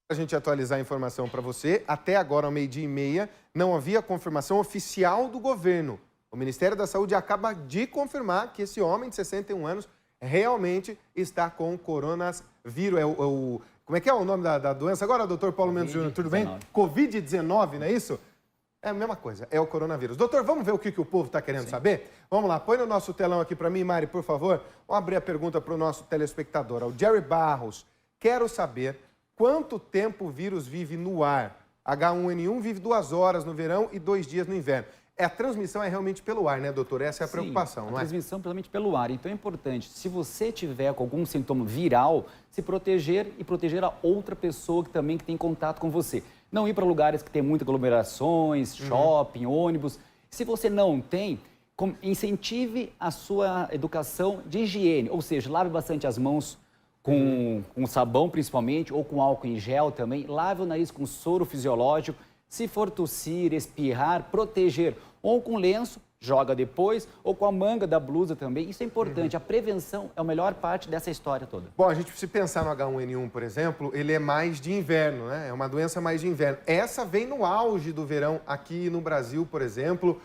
A gente atualizar a informação para você, até agora, ao 12h30, não havia confirmação oficial do governo. O Ministério da Saúde acaba de confirmar que esse homem de 61 anos realmente está com o coronavírus. Como é que é o nome da doença agora, doutor Paulo Mendes Júnior? Tudo bem? Covid-19, não é isso? É a mesma coisa, é o coronavírus. Doutor, vamos ver o que o povo está querendo saber? Vamos lá, põe no nosso telão aqui para mim, Mari, por favor. Vamos abrir a pergunta para o nosso telespectador, o Jerry Barros. Quero saber quanto tempo o vírus vive no ar. H1N1 vive 2 horas no verão e 2 dias no inverno. A transmissão é realmente pelo ar, né, doutor? Essa é a preocupação, não é? A transmissão realmente pelo ar. Então é importante, se você tiver com algum sintoma viral, se proteger e proteger a outra pessoa que também tem contato com você. Não ir para lugares que tem muitas aglomerações, shopping, ônibus. Se você não tem, incentive a sua educação de higiene, ou seja, lave bastante as mãos com sabão principalmente, ou com álcool em gel também. Lave o nariz com soro fisiológico. Se for tossir, espirrar, proteger, ou com lenço, joga depois, ou com a manga da blusa também. Isso é importante, a prevenção é a melhor parte dessa história toda. Bom, a gente precisa pensar no H1N1, por exemplo, ele é mais de inverno, né? É uma doença mais de inverno. Essa vem no auge do verão aqui no Brasil, por exemplo,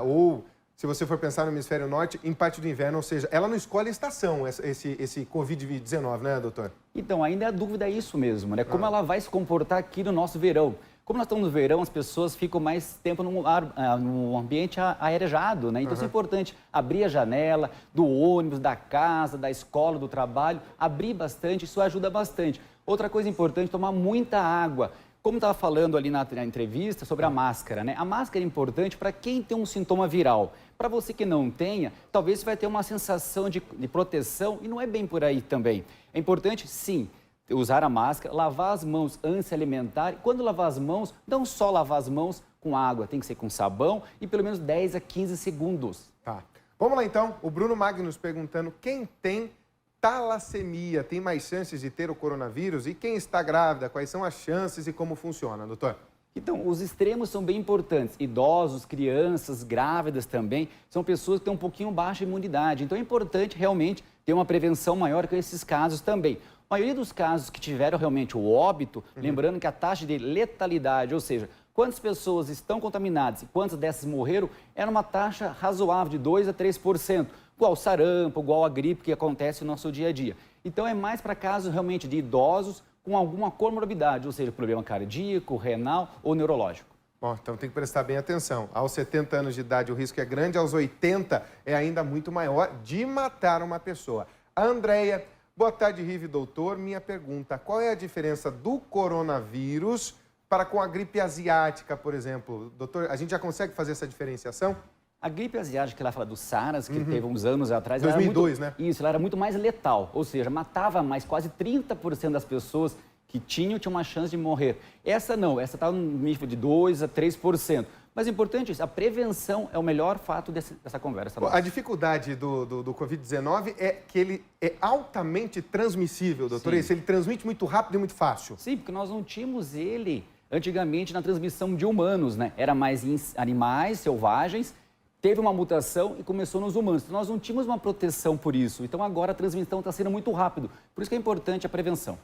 ou se você for pensar no hemisfério norte, em parte do inverno, ou seja, ela não escolhe a estação, esse Covid-19, né, doutor? Então, ainda a dúvida é isso mesmo, né? Como ela vai se comportar aqui no nosso verão. Como nós estamos no verão, as pessoas ficam mais tempo no ambiente aerejado, né? Então, isso é importante, abrir a janela do ônibus, da casa, da escola, do trabalho, abrir bastante, isso ajuda bastante. Outra coisa importante, tomar muita água. Como estava falando ali na entrevista sobre a máscara, né? A máscara é importante para quem tem um sintoma viral. Para você que não tenha, talvez você vai ter uma sensação de proteção e não é bem por aí também. É importante, sim, usar a máscara, lavar as mãos antes de se alimentar. E quando lavar as mãos, não só lavar as mãos com água, tem que ser com sabão e pelo menos 10 a 15 segundos. Tá. Vamos lá então, o Bruno Magnus perguntando quem tem talassemia tem mais chances de ter o coronavírus e quem está grávida, quais são as chances e como funciona, doutor? Então, os extremos são bem importantes. Idosos, crianças, grávidas também, são pessoas que têm um pouquinho baixa imunidade. Então, é importante realmente ter uma prevenção maior com esses casos também. A maioria dos casos que tiveram realmente o óbito, lembrando que a taxa de letalidade, ou seja, quantas pessoas estão contaminadas e quantas dessas morreram, era uma taxa razoável de 2 a 3%, igual sarampo, igual a gripe que acontece no nosso dia a dia. Então é mais para casos realmente de idosos com alguma comorbidade, ou seja, problema cardíaco, renal ou neurológico. Bom, então tem que prestar bem atenção. Aos 70 anos de idade o risco é grande, aos 80 é ainda muito maior de matar uma pessoa. A Andréia, boa tarde, Rive, doutor. Minha pergunta, qual é a diferença do coronavírus para com a gripe asiática, por exemplo? Doutor, a gente já consegue fazer essa diferenciação? A gripe asiática, que ela fala do SARS, que teve uns anos atrás... 2002, né? Isso, ela era muito mais letal, ou seja, matava mais, quase 30% das pessoas que tinham uma chance de morrer. Essa não, essa está no nível de 2 a 3%. Mas é importante isso, a prevenção é o melhor fato dessa conversa. A dificuldade do Covid-19 é que ele é altamente transmissível, doutor. Ele transmite muito rápido e muito fácil. Sim, porque nós não tínhamos ele antigamente na transmissão de humanos, né? Era mais em animais selvagens, teve uma mutação e começou nos humanos. Então, nós não tínhamos uma proteção por isso. Então, agora a transmissão está sendo muito rápido. Por isso que é importante a prevenção.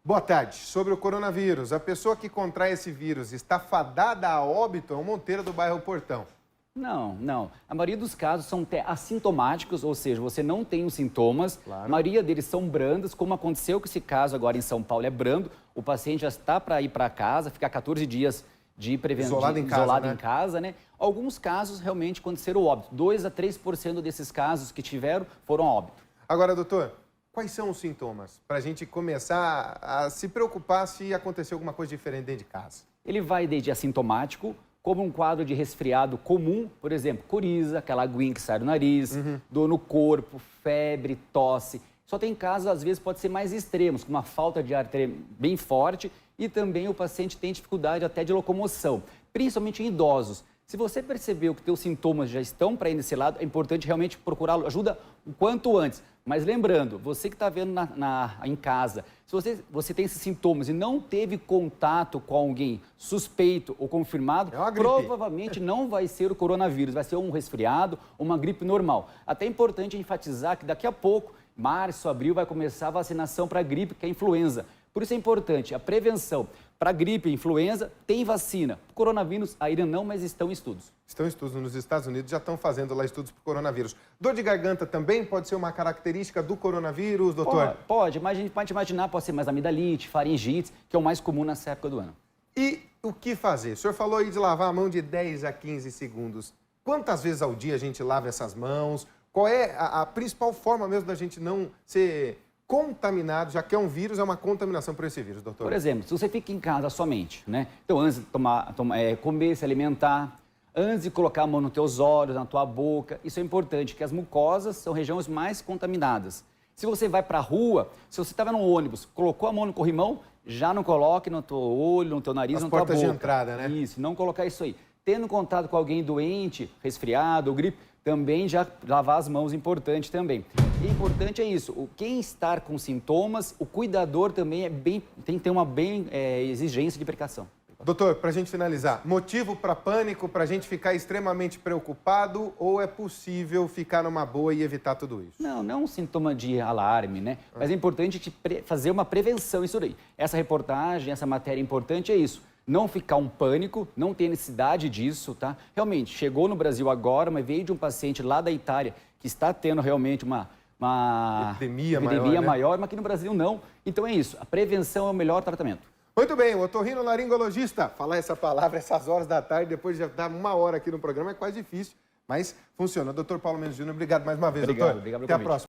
Boa tarde. Sobre o coronavírus, a pessoa que contrai esse vírus está fadada a óbito? É o Monteiro do bairro Portão. Não, não. A maioria dos casos são até assintomáticos, ou seja, você não tem os sintomas. Claro. A maioria deles são brandos, como aconteceu com esse caso agora em São Paulo, é brando. O paciente já está para ir para casa, ficar 14 dias de prevenção isolado em casa, né? Alguns casos realmente aconteceram óbito. 2 a 3% desses casos que tiveram foram óbito. Agora, doutor, quais são os sintomas? Para a gente começar a se preocupar se aconteceu alguma coisa diferente dentro de casa. Ele vai desde assintomático, como um quadro de resfriado comum, por exemplo, coriza, aquela aguinha que sai do nariz, dor no corpo, febre, tosse. Só tem casos, às vezes, pode ser mais extremos, com uma falta de ar bem forte e também o paciente tem dificuldade até de locomoção, principalmente em idosos. Se você percebeu que seus sintomas já estão para ir nesse lado, é importante realmente procurar ajuda o quanto antes. Mas lembrando, você que está vendo em casa, se você tem esses sintomas e não teve contato com alguém suspeito ou confirmado, provavelmente não vai ser o coronavírus, vai ser um resfriado ou uma gripe normal. Até é importante enfatizar que daqui a pouco, março, abril, vai começar a vacinação para a gripe, que é a influenza. Por isso é importante a prevenção. Para gripe, influenza, tem vacina. Coronavírus ainda não, mas estão em estudos. Estão em estudos nos Estados Unidos, já estão fazendo lá estudos para o coronavírus. Dor de garganta também pode ser uma característica do coronavírus, doutor? Pode, mas a gente pode imaginar, pode ser mais amidalite, faringite, que é o mais comum nessa época do ano. E o que fazer? O senhor falou aí de lavar a mão de 10 a 15 segundos. Quantas vezes ao dia a gente lava essas mãos? Qual é a principal forma mesmo da gente não ser contaminado, já que é um vírus, é uma contaminação por esse vírus, doutor? Por exemplo, se você fica em casa somente, né? Então, antes de comer, se alimentar, antes de colocar a mão nos teus olhos, na tua boca, isso é importante, que as mucosas são regiões mais contaminadas. Se você vai para a rua, se você estava no ônibus, colocou a mão no corrimão, já não coloque no teu olho, no teu nariz, na tua boca. As portas de entrada, né? Isso, não colocar isso aí. Tendo contato com alguém doente, resfriado ou gripe, também já lavar as mãos, importante também. E importante é isso, quem estar com sintomas, o cuidador também tem que ter uma exigência de precaução. Doutor, para a gente finalizar, motivo para pânico, para a gente ficar extremamente preocupado ou é possível ficar numa boa e evitar tudo isso? Não, não é um sintoma de alarme, né? Mas é importante fazer uma prevenção isso daí. Essa reportagem, essa matéria importante é isso. Não ficar um pânico, não ter necessidade disso, tá? Realmente, chegou no Brasil agora, mas veio de um paciente lá da Itália que está tendo realmente uma epidemia maior, mas aqui no Brasil não. Então é isso, a prevenção é o melhor tratamento. Muito bem, o otorrinolaringologista, falar essa palavra essas horas da tarde, depois de já dar uma hora aqui no programa, é quase difícil, mas funciona. Doutor Paulo Mendes Júnior, obrigado mais uma vez, doutor. Obrigado pelo Até a convite. próxima.